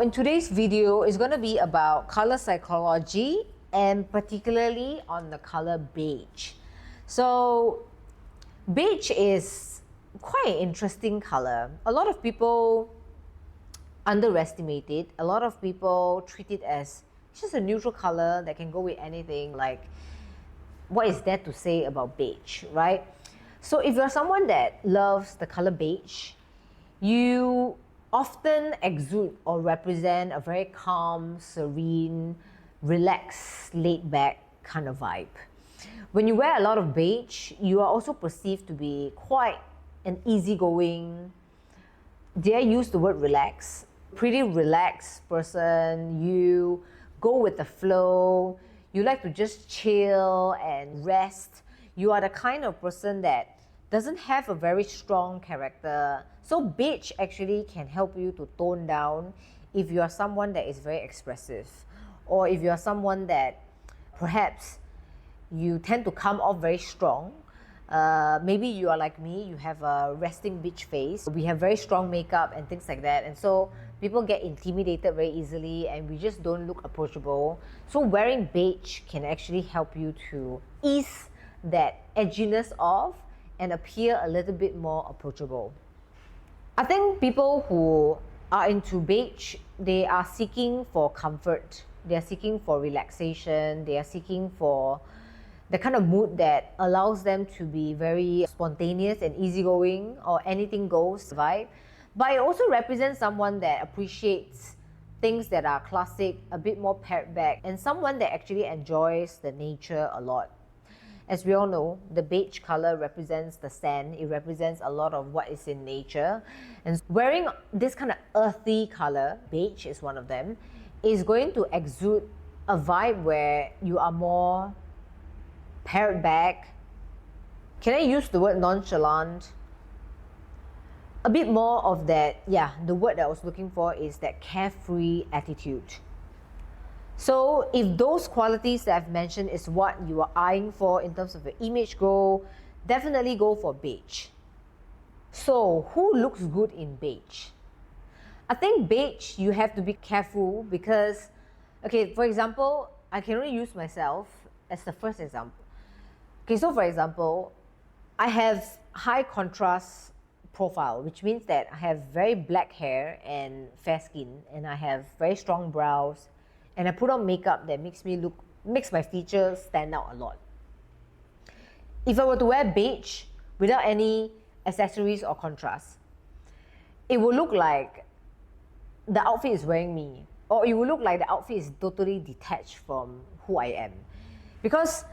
In today's video is going to be about color psychology and particularly on the color beige. So beige is quite an interesting color. A lot of people underestimate it. A lot of people treat it as just a neutral color that can go with anything. Like, what is there to say about beige, right? So if you're someone that loves the color beige, you often exude or represent a very calm, serene, relaxed, laid-back kind of vibe. When you wear a lot of beige, you are also perceived to be quite an easygoing, dare I use the word relax? Pretty relaxed person. You go with the flow. You like to just chill and rest. You are the kind of person that doesn't have a very strong character. So beige actually can help you to tone down if you are someone that is very expressive, or if you are someone that perhaps you tend to come off very strong. Maybe you are like me, you have a resting bitch face. We have very strong makeup and things like that, and so people get intimidated very easily and we just don't look approachable. So wearing beige can actually help you to ease that edginess off and appear a little bit more approachable. I think people who are into beige, they are seeking for comfort, they are seeking for relaxation, they are seeking for the kind of mood that allows them to be very spontaneous and easygoing or anything goes vibe. But it also represents someone that appreciates things that are classic, a bit more pared back, and someone that actually enjoys the nature a lot. As we all know, the beige color represents the sand. It represents a lot of what is in nature. And wearing this kind of earthy color, beige is one of them, is going to exude a vibe where you are more pared back. Can I use the word nonchalant? A bit more of that, the word that I was looking for is that carefree attitude. So if those qualities that I've mentioned is what you are eyeing for in terms of your image goal, definitely go for beige. So who looks good in beige? I think beige, you have to be careful because, okay, for example, I can only use myself as the first example. Okay, so for example, I have high contrast profile, which means that I have very black hair and fair skin, and I have very strong brows, and I put on makeup that makes my features stand out a lot. If I were to wear beige without any accessories or contrast, it will look like the outfit is wearing me, or it will look like the outfit is totally detached from who I am. Because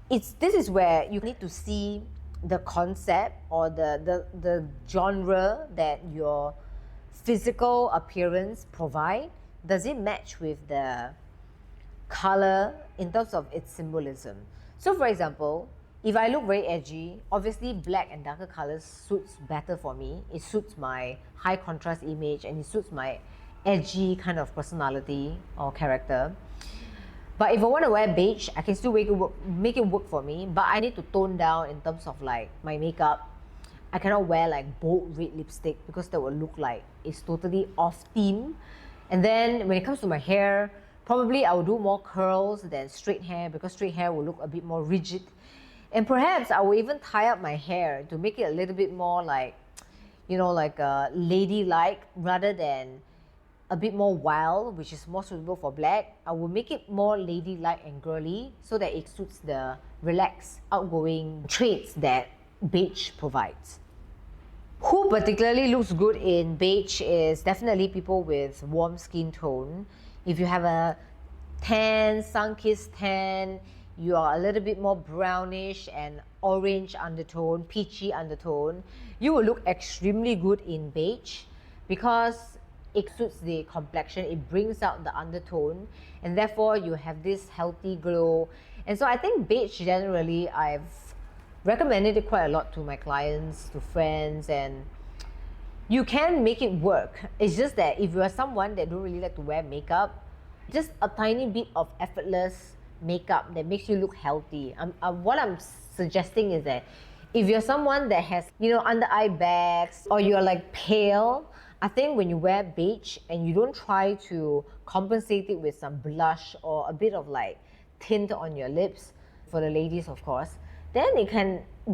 this is where you need to see the concept or the genre that your physical appearance provide. Does it match with the color in terms of its symbolism? So for example, if I look very edgy, obviously black and darker colors suits better for me. It suits my high contrast image and it suits my edgy kind of personality or character. But if I want to wear beige, I can still make it work for me, but I need to tone down in terms of like my makeup. I cannot wear like bold red lipstick because that will look like it's totally off theme. And then when it comes to my hair, probably I will do more curls than straight hair because straight hair will look a bit more rigid. And perhaps I will even tie up my hair to make it a little bit more like, like ladylike rather than a bit more wild, which is more suitable for black. I will make it more ladylike and girly so that it suits the relaxed, outgoing traits that beige provides. Who particularly looks good in beige is definitely people with warm skin tone. If you have a tan, sun-kissed tan, you are a little bit more brownish and orange undertone, peachy undertone, you will look extremely good in beige because it suits the complexion, it brings out the undertone, and therefore you have this healthy glow. And so I think beige generally, I've recommended it quite a lot to my clients, to friends, and you can make it work. It's just that if you are someone that don't really like to wear makeup, just a tiny bit of effortless makeup that makes you look healthy. What I'm suggesting is that if you're someone that has, under eye bags or you're like pale, I think when you wear beige and you don't try to compensate it with some blush or a bit of like tint on your lips, for the ladies of course, then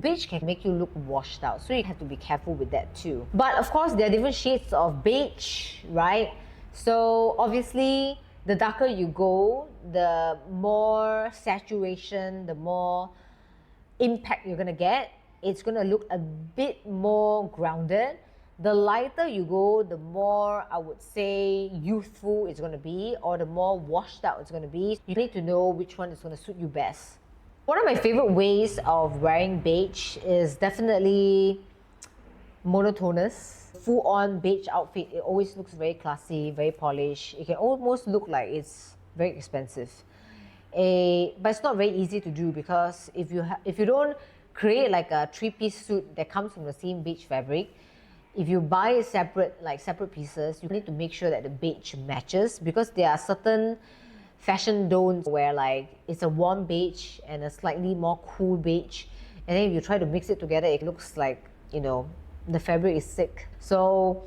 beige can make you look washed out. So you have to be careful with that too. But of course, there are different shades of beige, right? So obviously, the darker you go, the more saturation, the more impact you're gonna get. It's gonna look a bit more grounded. The lighter you go, the more, I would say, youthful it's gonna be, or the more washed out it's gonna be. You need to know which one is gonna suit you best. One of my favorite ways of wearing beige is definitely monotonous. Full-on beige outfit, it always looks very classy, very polished. It can almost look like it's very expensive. But it's not very easy to do, because if you don't create like a three-piece suit that comes from the same beige fabric, if you buy separate pieces, you need to make sure that the beige matches, because there are certain fashion don'ts where like it's a warm beige and a slightly more cool beige, and then if you try to mix it together, it looks like, you know, the fabric is thick. So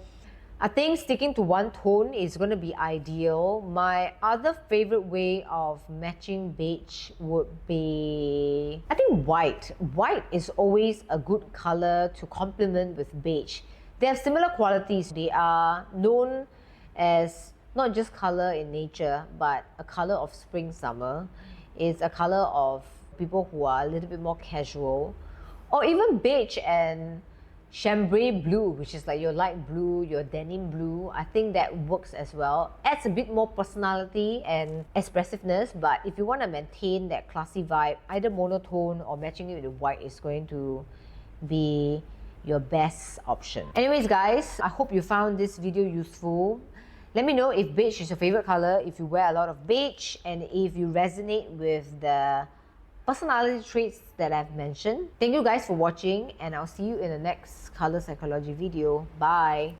I think sticking to one tone is going to be ideal. My other favorite way of matching beige would be, I think, white. White is always a good color to complement with beige. They have similar qualities. They are known as not just color in nature, but a color of spring, summer. It's a color of people who are a little bit more casual. Or even beige and chambray blue, which is like your light blue, your denim blue. I think that works as well. Adds a bit more personality and expressiveness, but if you want to maintain that classy vibe, either monotone or matching it with white is going to be your best option. Anyways guys, I hope you found this video useful. Let me know if beige is your favorite color, if you wear a lot of beige, and if you resonate with the personality traits that I've mentioned. Thank you guys for watching, and I'll see you in the next color psychology video. Bye!